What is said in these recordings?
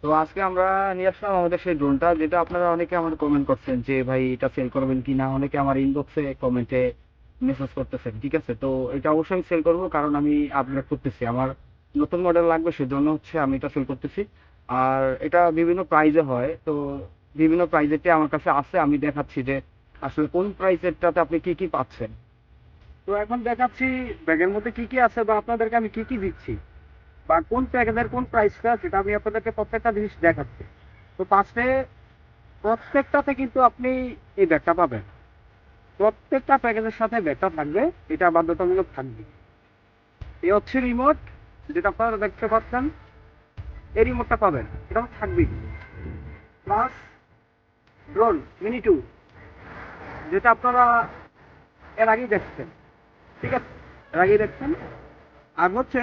তো আজকে আমরা নিয়ে আসলাম আমাদের সেই ড্রোনটা, যেটা আপনারা অনেকে আমাদের কমেন্ট করছেন যে ভাই এটা সেল করবেন কিনা, অনেকে আমার ইনবক্সে কমেন্টে মেসেজ করতেছেন। ঠিক আছে, তো এটা অবশ্যই আমি সেল করবো, কারণ আমি আপগ্রেড করতেছি, আমার নতুন মডেল লাগবে, সেজন্য হচ্ছে আমি এটা সেল করতেছি। আর এটা বিভিন্ন প্রাইজে হয়, তো বিভিন্ন প্রাইজেরটা আমার কাছে আছে, আমি দেখাচ্ছি যে আসলে কোন প্রাইসেরটাতে আপনি কি কি পাচ্ছেন। তো এখন দেখাচ্ছি ব্যাগের মধ্যে কি কি আছে বা আপনাদেরকে আমি কি কি দিচ্ছি বা কোন প্যাকেজের কোন প্রাইসটা, সেটা আমি আপনাদেরকে প্রত্যেকটা জিনিস দেখাচ্ছি। তো ফার্স্টে প্রত্যেকটাতে কিন্তু আপনি এই ব্যাগটা পাবেন, প্রত্যেকটা প্যাকেজের সাথে ব্যাগটা থাকবে, এটা বাধ্যতামূলক থাকবে। এই হচ্ছে রিমোট, যেটা আপনারা দেখতে পাচ্ছেন, এই রিমোটটা পাবেন, এটা থাকবেই। প্লাস ড্রোন মিনি টু, যেটা আপনারা এর আগেই দেখছেন। ঠিক আছে, এর আগেই দেখছেন। আর হচ্ছে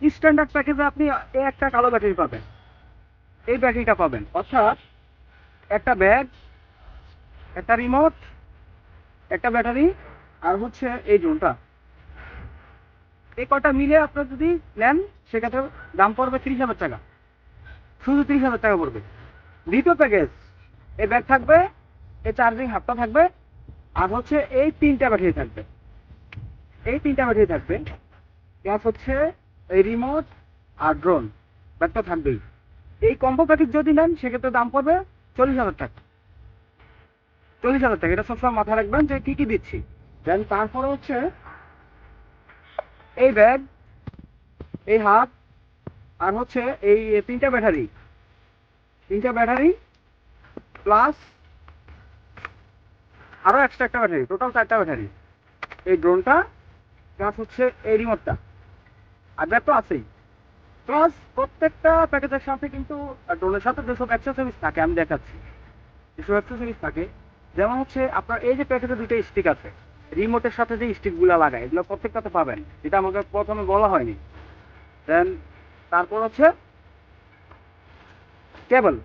স্ট্যান্ডার্ড প্যাকেজে আপনি এই একটা কালো ব্যাটারি পাবেন, এই ব্যাটারিটা পাবেন, অর্থাৎ একটা ব্যাগ, একটা রিমোট, একটা ব্যাটারি, আর হচ্ছে এই ড্রোনটা, এই কটা মিলে আপনার যদি নেন সেক্ষেত্রে দাম পড়বে 30,000 টাকা, শুধু 30,000 টাকা পড়বে। দ্বিতীয় প্যাকেজ, এই ব্যাগ থাকবে, এই চার্জিং হাবটা থাকবে, আর হচ্ছে এই তিনটা ব্যাটারি থাকবে, এই তিনটা ব্যাটারি থাকবে, প্লাস হচ্ছে এই রিমোট আর ড্রোন, ব্যাগটা থাকবেই। এই কম্বো প্যাকেজ যদি নেন সেক্ষেত্রে দাম পড়বে 40,000 টাকা। 40,000 টাকা, এটা সবসময় মাথায় রাখবেন যে কি কি দিচ্ছি। দেন তারপরে হচ্ছে এই ব্যাগ, এই হাত, আর হচ্ছে এই তিনটা ব্যাটারি, তিনটা ব্যাটারি প্লাস আরো এক্সট্রা একটা ব্যাটারি, টোটাল 4টা ব্যাটারি, এই ড্রোনটা প্লাস হচ্ছে এই রিমোটটা, আর ব্যাগ তো আছেই। প্লাস প্রত্যেকটা প্যাকেজের সাথে কিন্তু ড্রোনের সাথে যেসব অ্যাক্সেসরিজ থাকে আমি দেখাচ্ছি, যেসব অ্যাক্সেসরিজ থাকে, যেমন হচ্ছে আপনার এই যে প্যাকেজে দুটো স্টিক আছে, রিমোটের সাথে যে স্টিকগুলো লাগায়, এগুলো প্রত্যেকটাতে পাবেন, যেটা আমাকে প্রথমে বলা হয়নি। দেন তারপর হচ্ছে কেবল,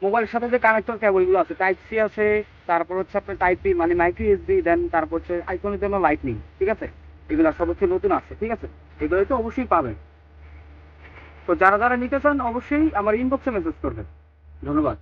মোবাইলের সাথে যে কানেক্টর কেবলগুলো আছে, টাইপ সি আছে, তারপর হচ্ছে আপনার টাইপ বি মানে মাইক্রো ইউএসবি, দেন তারপর হচ্ছে আইফোনের জন্য লাইটনিং। ঠিক আছে, এগুলো সব হচ্ছে নতুন আছে। ঠিক আছে, এগুলো তো অবশ্যই পাবেন। তো যারা যারা নিতে চান অবশ্যই আমার ইনবক্সে মেসেজ করবেন। ধন্যবাদ।